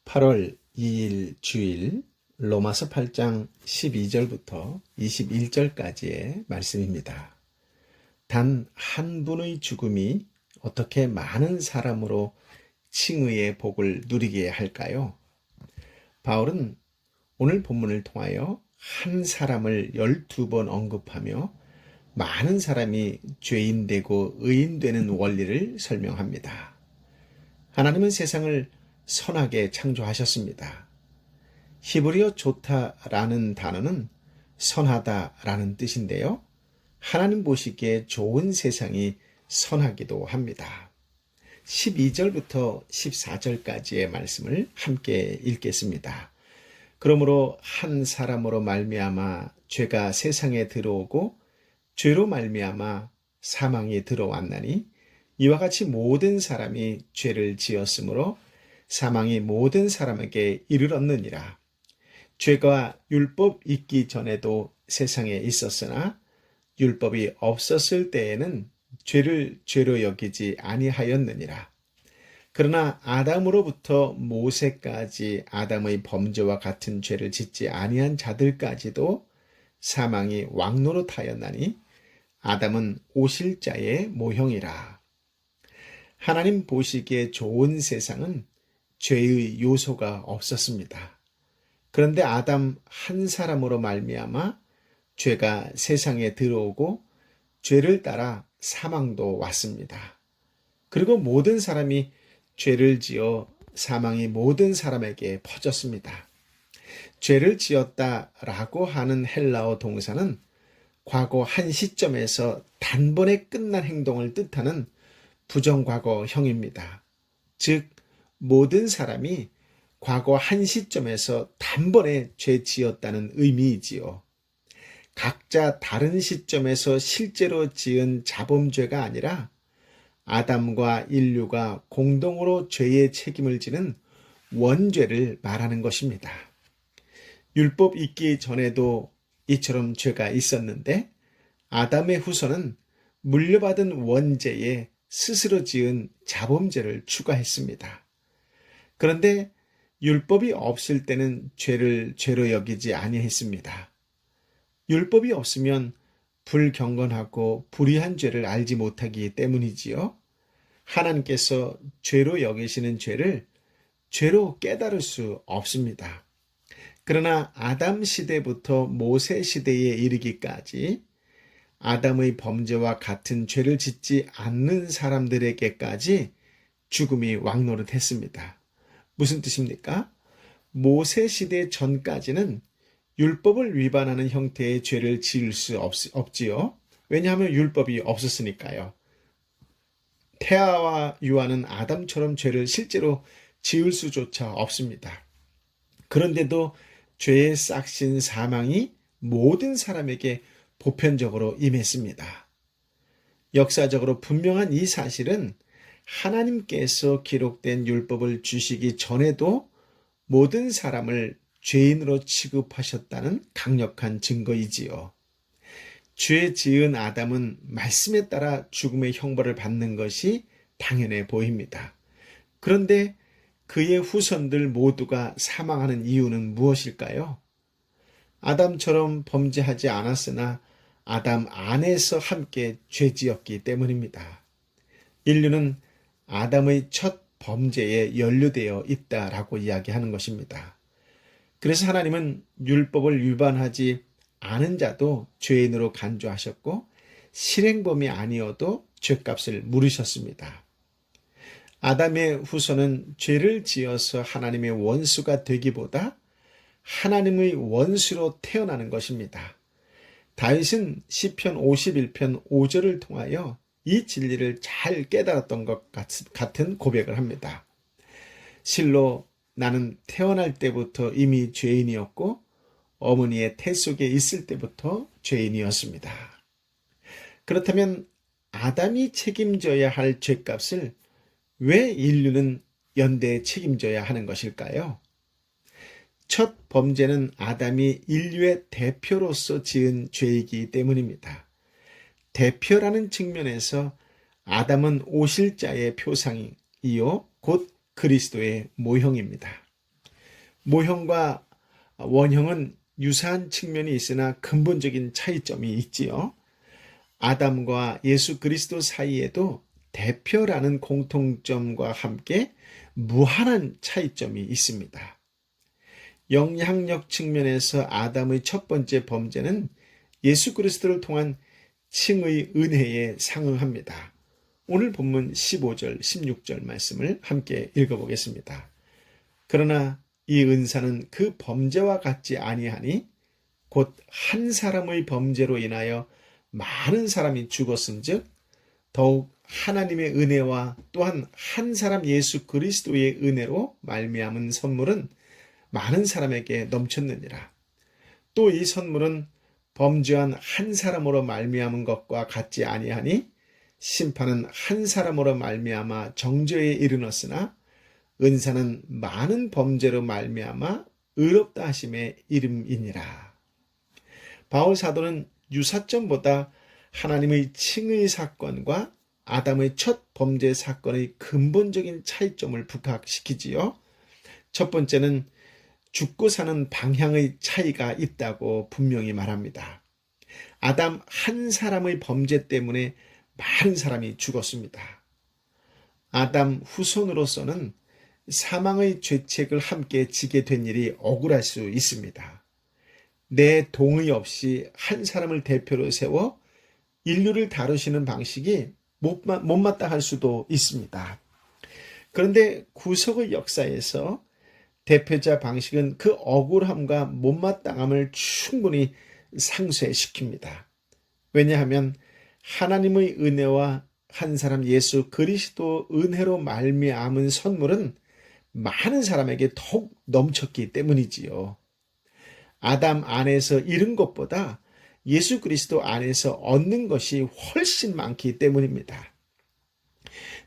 8월 2일 주일 로마서 8장 12절부터 21절까지의 말씀입니다. 단 한 분의 죽음이 어떻게 많은 사람으로 칭의의 복을 누리게 할까요? 바울은 오늘 본문을 통하여 한 사람을 12번 언급하며 많은 사람이 죄인 되고 의인 되는 원리를 설명합니다. 하나님은 세상을 선하게 창조하셨습니다. 히브리어 좋다라는 단어는 선하다라는 뜻인데요. 하나님 보시기에 좋은 세상이 선하기도 합니다. 12절부터 14절까지의 말씀을 함께 읽겠습니다. 그러므로 한 사람으로 말미암아 죄가 세상에 들어오고 죄로 말미암아 사망이 들어왔나니 이와 같이 모든 사람이 죄를 지었으므로 사망이 모든 사람에게 이르렀느니라. 죄가 율법 있기 전에도 세상에 있었으나 율법이 없었을 때에는 죄를 죄로 여기지 아니하였느니라. 그러나 아담으로부터 모세까지 아담의 범죄와 같은 죄를 짓지 아니한 자들까지도 사망이 왕노릇하였나니 아담은 오실 자의 모형이라. 하나님 보시기에 좋은 세상은 죄의 요소가 없었습니다. 그런데 아담 한 사람으로 말미암아 죄가 세상에 들어오고 죄를 따라 사망도 왔습니다. 그리고 모든 사람이 죄를 지어 사망이 모든 사람에게 퍼졌습니다. 죄를 지었다라고 하는 헬라어 동사는 과거 한 시점에서 단번에 끝난 행동을 뜻하는 부정과거형입니다. 즉 모든 사람이 과거 한 시점에서 단번에 죄 지었다는 의미이지요. 각자 다른 시점에서 실제로 지은 자범죄가 아니라 아담과 인류가 공동으로 죄의 책임을 지는 원죄를 말하는 것입니다. 율법 있기 전에도 이처럼 죄가 있었는데 아담의 후손은 물려받은 원죄에 스스로 지은 자범죄를 추가했습니다. 그런데 율법이 없을 때는 죄를 죄로 여기지 아니했습니다. 율법이 없으면 불경건하고 불의한 죄를 알지 못하기 때문이지요. 하나님께서 죄로 여기시는 죄를 죄로 깨달을 수 없습니다. 그러나 아담 시대부터 모세 시대에 이르기까지 아담의 범죄와 같은 죄를 짓지 않는 사람들에게까지 죽음이 왕노릇했습니다. 무슨 뜻입니까? 모세 시대 전까지는 율법을 위반하는 형태의 죄를 지을 수 없지요. 왜냐하면 율법이 없었으니까요. 태아와 유아는 아담처럼 죄를 실제로 지을 수조차 없습니다. 그런데도 죄의 싹신 사망이 모든 사람에게 보편적으로 임했습니다. 역사적으로 분명한 이 사실은 하나님께서 기록된 율법을 주시기 전에도 모든 사람을 죄인으로 취급하셨다는 강력한 증거이지요. 죄 지은 아담은 말씀에 따라 죽음의 형벌을 받는 것이 당연해 보입니다. 그런데 그의 후손들 모두가 사망하는 이유는 무엇일까요? 아담처럼 범죄하지 않았으나 아담 안에서 함께 죄 지었기 때문입니다. 인류는 아담의 첫 범죄에 연루되어 있다라고 이야기하는 것입니다. 그래서 하나님은 율법을 위반하지 않은 자도 죄인으로 간주하셨고 실행범이 아니어도 죄값을 물으셨습니다. 아담의 후손은 죄를 지어서 하나님의 원수가 되기보다 하나님의 원수로 태어나는 것입니다. 다윗은 시편 51편 5절을 통하여 이 진리를 잘 깨달았던 것 같은 고백을 합니다. 실로 나는 태어날 때부터 이미 죄인이었고 어머니의 태 속에 있을 때부터 죄인이었습니다. 그렇다면 아담이 책임져야 할 죄값을 왜 인류는 연대에 책임져야 하는 것일까요? 첫 범죄는 아담이 인류의 대표로서 지은 죄이기 때문입니다. 대표라는 측면에서 아담은 오실 자의 표상이요 곧 그리스도의 모형입니다. 모형과 원형은 유사한 측면이 있으나 근본적인 차이점이 있지요. 아담과 예수 그리스도 사이에도 대표라는 공통점과 함께 무한한 차이점이 있습니다. 영향력 측면에서 아담의 첫 번째 범죄는 예수 그리스도를 통한 칭의 은혜에 상응합니다. 오늘 본문 15절, 16절 말씀을 함께 읽어보겠습니다. 그러나 이 은사는 그 범죄와 같지 아니하니 곧 한 사람의 범죄로 인하여 많은 사람이 죽었은즉 더욱 하나님의 은혜와 또한 한 사람 예수 그리스도의 은혜로 말미암은 선물은 많은 사람에게 넘쳤느니라. 또 이 선물은 범죄한 한 사람으로 말미암은 것과 같지 아니하니 심판은 한 사람으로 말미암아 정죄에 이르렀으나 은사는 많은 범죄로 말미암아 의롭다 하심의 이름이니라. 바울 사도는 유사점보다 하나님의 칭의 사건과 아담의 첫 범죄 사건의 근본적인 차이점을 부각시키지요. 첫 번째는 죽고 사는 방향의 차이가 있다고 분명히 말합니다. 아담 한 사람의 범죄 때문에 많은 사람이 죽었습니다. 아담 후손으로서는 사망의 죄책을 함께 지게 된 일이 억울할 수 있습니다. 내 동의 없이 한 사람을 대표로 세워 인류를 다루시는 방식이 못마땅할 수도 있습니다. 그런데 구속의 역사에서 대표자 방식은 그 억울함과 못마땅함을 충분히 상쇄시킵니다. 왜냐하면 하나님의 은혜와 한 사람 예수 그리스도 은혜로 말미암은 선물은 많은 사람에게 더욱 넘쳤기 때문이지요. 아담 안에서 잃은 것보다 예수 그리스도 안에서 얻는 것이 훨씬 많기 때문입니다.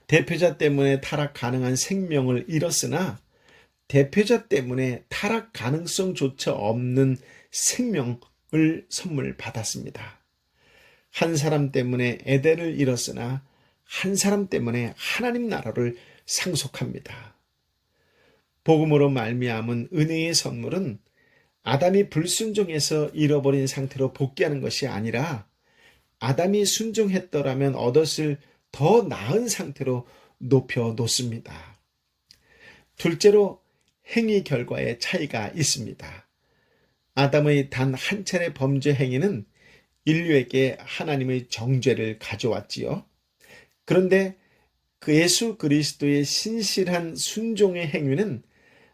대표자 때문에 타락 가능한 생명을 잃었으나 대표자 때문에 타락 가능성조차 없는 생명을 선물 받았습니다. 한 사람 때문에 에덴을 잃었으나 한 사람 때문에 하나님 나라를 상속합니다. 복음으로 말미암은 은혜의 선물은 아담이 불순종해서 잃어버린 상태로 복귀하는 것이 아니라 아담이 순종했더라면 얻었을 더 나은 상태로 높여 놓습니다. 둘째로 행위 결과의 차이가 있습니다. 아담의 단 한 차례 범죄 행위는 인류에게 하나님의 정죄를 가져왔지요. 그런데 그 예수 그리스도의 신실한 순종의 행위는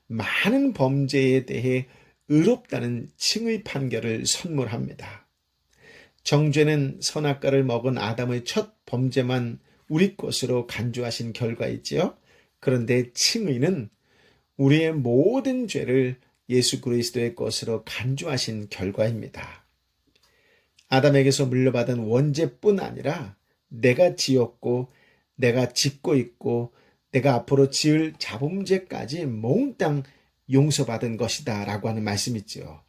많은 범죄에 대해 의롭다는 칭의 판결을 선물합니다. 정죄는 선악과를 먹은 아담의 첫 범죄만 우리 것으로 간주하신 결과이지요. 그런데 칭의는 우리의 모든 죄를 예수 그리스도의 것으로 간주하신 결과입니다. 아담에게서 물려받은 원죄뿐 아니라 내가 지었고 내가 짓고 있고 내가 앞으로 지을 자범죄까지 몽땅 용서받은 것이다 라고 하는 말씀이지요.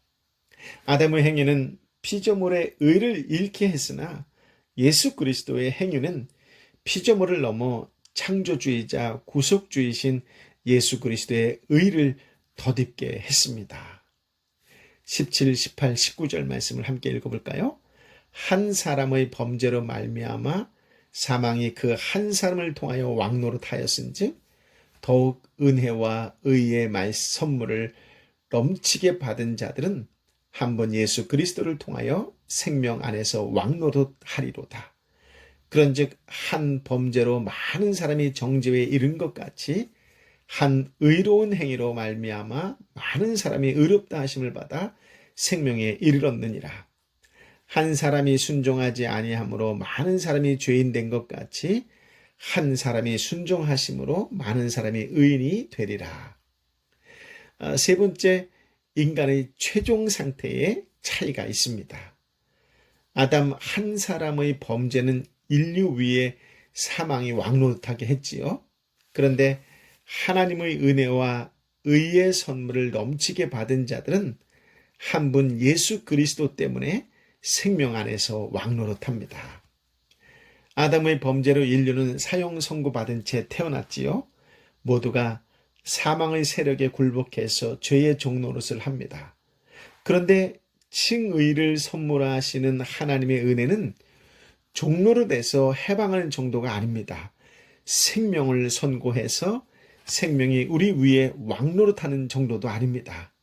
아담의 행위는 피조물의 의를 잃게 했으나 예수 그리스도의 행위는 피조물을 넘어 창조주의자 구속주이신 예수 그리스도의 의를 덧입게 했습니다. 17, 18, 19절 말씀을 함께 읽어볼까요? 한 사람의 범죄로 말미암아 사망이 그 한 사람을 통하여 왕노릇하였은즉 더욱 은혜와 의의 선물을 넘치게 받은 자들은 한번 예수 그리스도를 통하여 생명 안에서 왕노릇하리로다. 그런즉 한 범죄로 많은 사람이 정죄에 이른 것 같이 한 의로운 행위로 말미암아 많은 사람이 의롭다 하심을 받아 생명에 이르렀느니라. 한 사람이 순종하지 아니함으로 많은 사람이 죄인 된 것 같이 한 사람이 순종하심으로 많은 사람이 의인이 되리라. 세 번째, 인간의 최종 상태에 차이가 있습니다. 아담 한 사람의 범죄는 인류 위에 사망이 왕노릇하게 했지요. 그런데 하나님의 은혜와 의의 선물을 넘치게 받은 자들은 한 분 예수 그리스도 때문에 생명 안에서 왕노릇합니다. 아담의 범죄로 인류는 사형 선고받은 채 태어났지요. 모두가 사망의 세력에 굴복해서 죄의 종노릇을 합니다. 그런데 칭의를 선물하시는 하나님의 은혜는 종노릇에서 해방하는 정도가 아닙니다. 생명을 선고해서 생명이 우리 위에 왕노릇하는 정도도 아닙니다.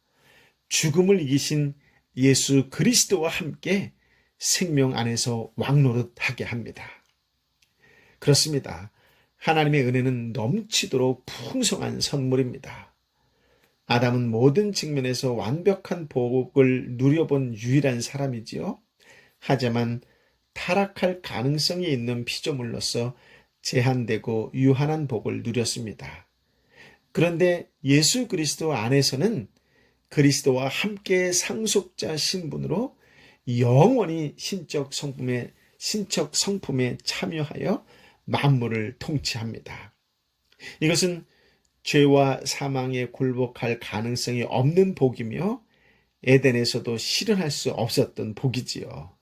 죽음을 이기신 예수 그리스도와 함께 생명 안에서 왕노릇하게 합니다. 그렇습니다. 하나님의 은혜는 넘치도록 풍성한 선물입니다. 아담은 모든 측면에서 완벽한 복을 누려본 유일한 사람이지요. 하지만 타락할 가능성이 있는 피조물로서 제한되고 유한한 복을 누렸습니다. 그런데 예수 그리스도 안에서는 그리스도와 함께 상속자 신분으로 영원히 신적 성품에 참여하여 만물을 통치합니다. 이것은 죄와 사망에 굴복할 가능성이 없는 복이며 에덴에서도 실현할 수 없었던 복이지요.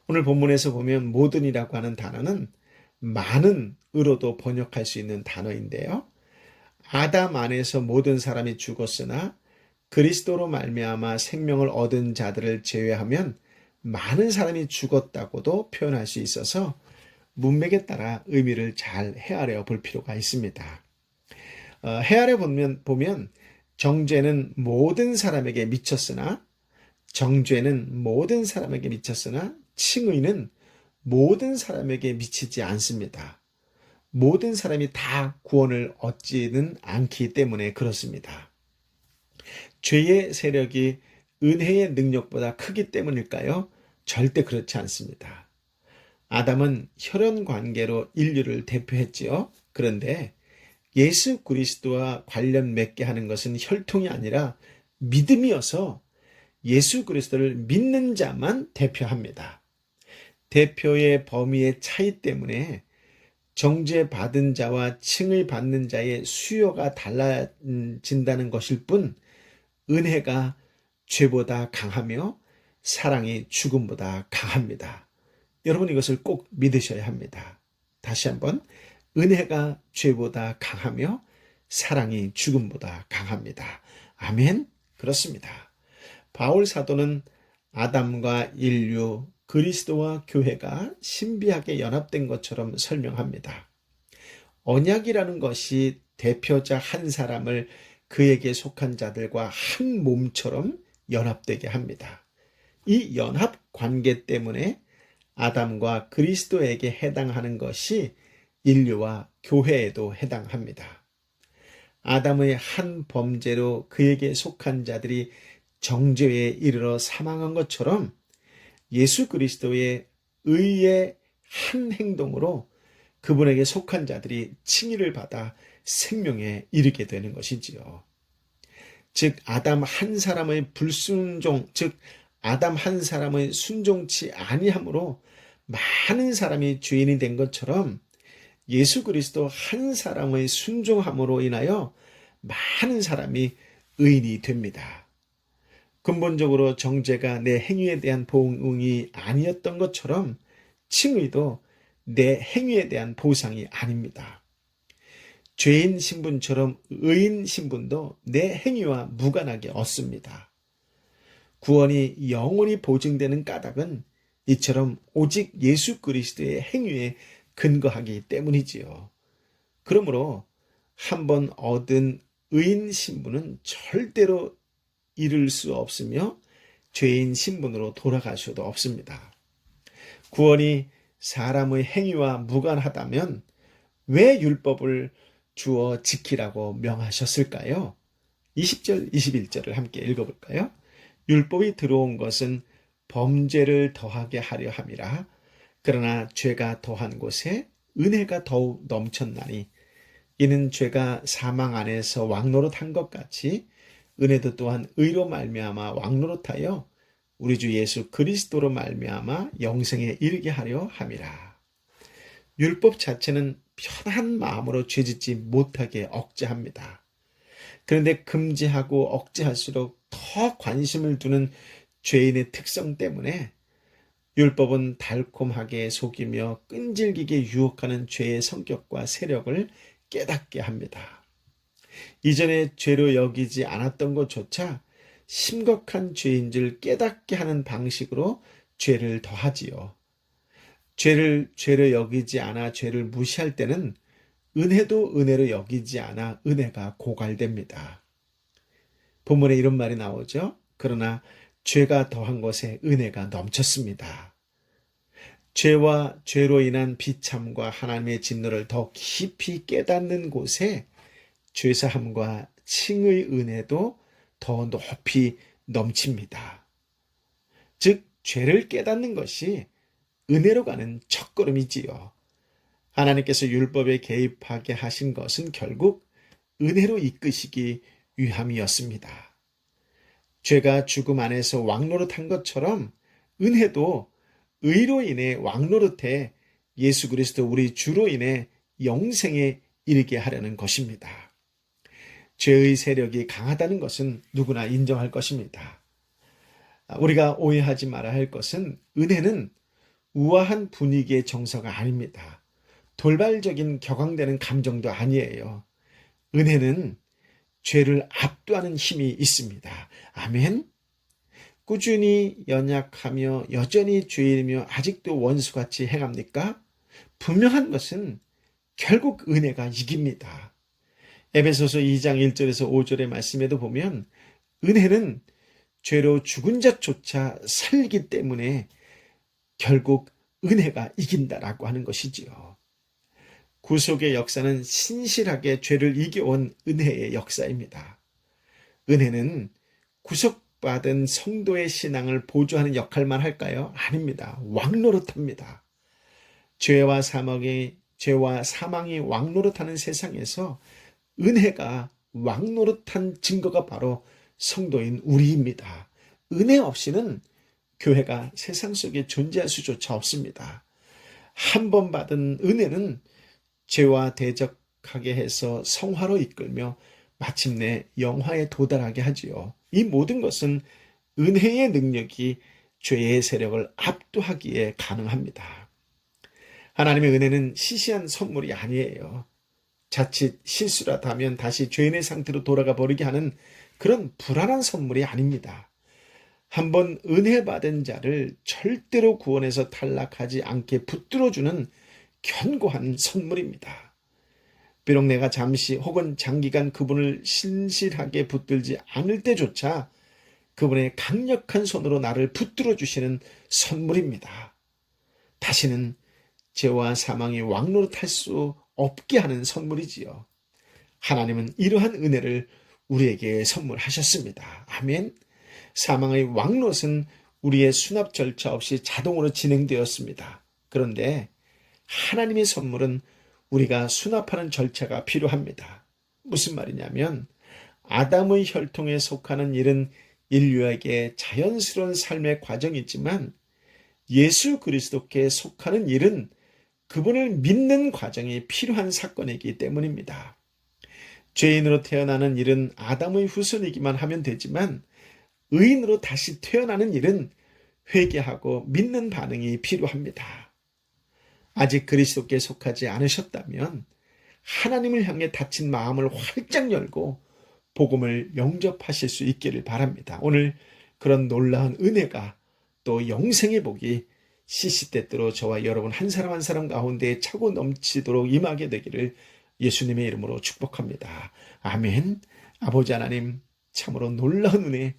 오늘 본문에서 보면 모든이라고 하는 단어는 많은으로도 번역할 수 있는 단어인데요. 아담 안에서 모든 사람이 죽었으나 그리스도로 말미암아 생명을 얻은 자들을 제외하면 많은 사람이 죽었다고도 표현할 수 있어서 문맥에 따라 의미를 잘 헤아려 볼 필요가 있습니다. 헤아려 보면 정죄는 모든 사람에게 미쳤으나 칭의는 모든 사람에게 미치지 않습니다. 모든 사람이 다 구원을 얻지는 않기 때문에 그렇습니다. 죄의 세력이 은혜의 능력보다 크기 때문일까요? 절대 그렇지 않습니다. 아담은 혈연 관계로 인류를 대표했지요. 그런데 예수 그리스도와 관련 맺게 하는 것은 혈통이 아니라 믿음이어서 예수 그리스도를 믿는 자만 대표합니다. 대표의 범위의 차이 때문에 정죄받은 자와 칭의받는 자의 수요가 달라진다는 것일 뿐 은혜가 죄보다 강하며 사랑이 죽음보다 강합니다. 여러분 이것을 꼭 믿으셔야 합니다. 다시 한번 은혜가 죄보다 강하며 사랑이 죽음보다 강합니다. 아멘. 그렇습니다. 바울 사도는 아담과 인류, 그리스도와 교회가 신비하게 연합된 것처럼 설명합니다. 언약이라는 것이 대표자 한 사람을 그에게 속한 자들과 한 몸처럼 연합되게 합니다. 이 연합 관계 때문에 아담과 그리스도에게 해당하는 것이 인류와 교회에도 해당합니다. 아담의 한 범죄로 그에게 속한 자들이 정죄에 이르러 사망한 것처럼 예수 그리스도의 의의 한 행동으로 그분에게 속한 자들이 칭의를 받아 생명에 이르게 되는 것이지요. 즉 아담 한 사람의 아담 한 사람의 순종치 아니함으로 많은 사람이 죄인이 된 것처럼 예수 그리스도 한 사람의 순종함으로 인하여 많은 사람이 의인이 됩니다. 근본적으로 정죄가 내 행위에 대한 보응이 아니었던 것처럼 칭의도 내 행위에 대한 보상이 아닙니다. 죄인 신분처럼 의인 신분도 내 행위와 무관하게 얻습니다. 구원이 영원히 보증되는 까닭은 이처럼 오직 예수 그리스도의 행위에 근거하기 때문이지요. 그러므로 한번 얻은 의인 신분은 절대로 잃을 수 없으며 죄인 신분으로 돌아갈 수도 없습니다. 구원이 사람의 행위와 무관하다면 왜 율법을 주어 지키라고 명하셨을까요? 20절, 21절을 함께 읽어볼까요? 율법이 들어온 것은 범죄를 더하게 하려 함이라. 그러나 죄가 더한 곳에 은혜가 더욱 넘쳤나니 이는 죄가 사망 안에서 왕노릇한 것 같이 은혜도 또한 의로 말미암아 왕노릇하여 우리 주 예수 그리스도로 말미암아 영생에 이르게 하려 함이라. 율법 자체는 편한 마음으로 죄짓지 못하게 억제합니다. 그런데 금지하고 억제할수록 더 관심을 두는 죄인의 특성 때문에 율법은 달콤하게 속이며 끈질기게 유혹하는 죄의 성격과 세력을 깨닫게 합니다. 이전에 죄로 여기지 않았던 것조차 심각한 죄인 줄 깨닫게 하는 방식으로 죄를 더하지요. 죄를 여기지 않아 죄를 무시할 때는 은혜도 은혜로 여기지 않아 은혜가 고갈됩니다. 본문에 이런 말이 나오죠. 그러나 죄가 더한 것에 은혜가 넘쳤습니다. 죄와 죄로 인한 비참과 하나님의 진노를 더 깊이 깨닫는 곳에 죄사함과 칭의 은혜도 더 높이 넘칩니다. 즉 죄를 깨닫는 것이 은혜로 가는 첫걸음이지요. 하나님께서 율법에 개입하게 하신 것은 결국 은혜로 이끄시기 위함이었습니다. 죄가 죽음 안에서 왕노릇한 것처럼 은혜도 의로 인해 왕노릇해 예수 그리스도 우리 주로 인해 영생에 이르게 하려는 것입니다. 죄의 세력이 강하다는 것은 누구나 인정할 것입니다. 우리가 오해하지 말아야 할 것은 은혜는 우아한 분위기의 정서가 아닙니다. 돌발적인 격앙되는 감정도 아니에요. 은혜는 죄를 압도하는 힘이 있습니다. 아멘. 꾸준히 연약하며 여전히 죄인이며 아직도 원수같이 행합니까? 분명한 것은 결국 은혜가 이깁니다. 에베소서 2장 1절에서 5절의 말씀에도 보면 은혜는 죄로 죽은 자조차 살기 때문에 결국 은혜가 이긴다라고 하는 것이지요. 구속의 역사는 신실하게 죄를 이겨온 은혜의 역사입니다. 은혜는 구속받은 성도의 신앙을 보조하는 역할만 할까요? 아닙니다. 왕노릇합니다. 죄와 사망이 왕노릇하는 세상에서 은혜가 왕노릇한 증거가 바로 성도인 우리입니다. 은혜 없이는 교회가 세상 속에 존재할 수조차 없습니다. 한 번 받은 은혜는 죄와 대적하게 해서 성화로 이끌며 마침내 영화에 도달하게 하지요. 이 모든 것은 은혜의 능력이 죄의 세력을 압도하기에 가능합니다. 하나님의 은혜는 시시한 선물이 아니에요. 자칫 실수라도 하면 다시 죄인의 상태로 돌아가 버리게 하는 그런 불안한 선물이 아닙니다. 한번 은혜 받은 자를 절대로 구원에서 탈락하지 않게 붙들어주는 견고한 선물입니다. 비록 내가 잠시 혹은 장기간 그분을 신실하게 붙들지 않을 때조차 그분의 강력한 손으로 나를 붙들어 주시는 선물입니다. 다시는 죄와 사망이 왕노릇할 수 없게 하는 선물이지요. 하나님은 이러한 은혜를 우리에게 선물하셨습니다. 아멘. 사망의 왕노릇은 우리의 수납 절차 없이 자동으로 진행되었습니다. 그런데 하나님의 선물은 우리가 수납하는 절차가 필요합니다. 무슨 말이냐면 아담의 혈통에 속하는 일은 인류에게 자연스러운 삶의 과정이지만 예수 그리스도께 속하는 일은 그분을 믿는 과정이 필요한 사건이기 때문입니다. 죄인으로 태어나는 일은 아담의 후손이기만 하면 되지만 의인으로 다시 태어나는 일은 회개하고 믿는 반응이 필요합니다. 아직 그리스도께 속하지 않으셨다면 하나님을 향해 닫힌 마음을 활짝 열고 복음을 영접하실 수 있기를 바랍니다. 오늘 그런 놀라운 은혜가 또 영생의 복이 시시때때로 저와 여러분 한 사람 한 사람 가운데 차고 넘치도록 임하게 되기를 예수님의 이름으로 축복합니다. 아멘. 아버지 하나님, 참으로 놀라운 은혜,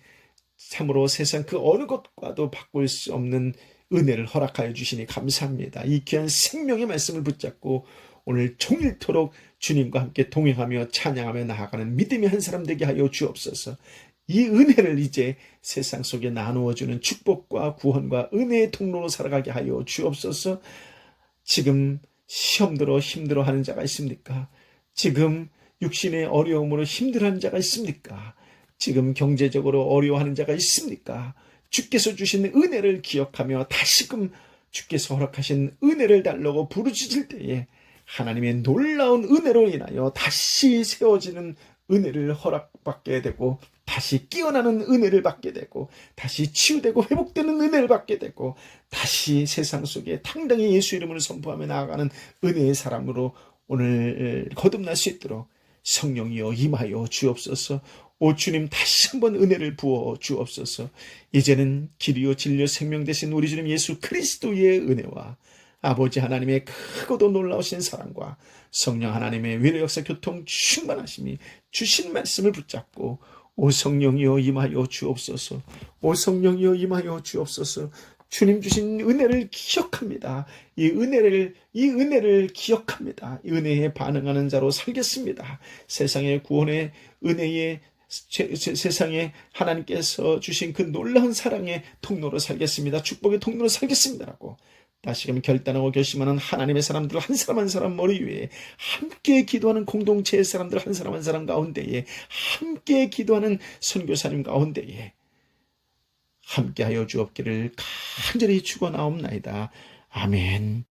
참으로 세상 그 어느 것과도 바꿀 수 없는 은혜를 허락하여 주시니 감사합니다. 이 귀한 생명의 말씀을 붙잡고 오늘 종일토록 주님과 함께 동행하며 찬양하며 나아가는 믿음의 한 사람 되게 하여 주옵소서. 이 은혜를 이제 세상 속에 나누어주는 축복과 구원과 은혜의 통로로 살아가게 하여 주옵소서. 지금 시험들어 힘들어하는 자가 있습니까? 지금 육신의 어려움으로 힘들어하는 자가 있습니까? 지금 경제적으로 어려워하는 자가 있습니까? 주께서 주신 은혜를 기억하며 다시금 주께서 허락하신 은혜를 달라고 부르짖을 때에 하나님의 놀라운 은혜로 인하여 다시 세워지는 은혜를 허락받게 되고 다시 깨어나는 은혜를 받게 되고 다시 치유되고 회복되는 은혜를 받게 되고 다시 세상 속에 당당히 예수 이름을 선포하며 나아가는 은혜의 사람으로 오늘 거듭날 수 있도록 성령이여 임하여 주옵소서. 오 주님, 다시 한번 은혜를 부어 주옵소서. 이제는 길이요 진리요 생명 되신 우리 주님 예수 그리스도의 은혜와 아버지 하나님의 크고도 놀라우신 사랑과 성령 하나님의 위로 역사 교통 충만하심이 주신 말씀을 붙잡고 오 성령이여 임하여 주옵소서. 오 성령이여 임하여 주옵소서. 주님 주신 은혜를 기억합니다. 이 은혜를 기억합니다. 이 은혜에 반응하는 자로 살겠습니다. 세상의 구원의 은혜에 세상에 하나님께서 주신 그 놀라운 사랑의 통로로 살겠습니다. 축복의 통로로 살겠습니다라고 다시금 결단하고 결심하는 하나님의 사람들 한 사람 한 사람 머리 위에 함께 기도하는 공동체의 사람들 한 사람 한 사람 가운데에 함께 기도하는 선교사님 가운데에 함께하여 주옵기를 간절히 축원하옵나이다. 아멘.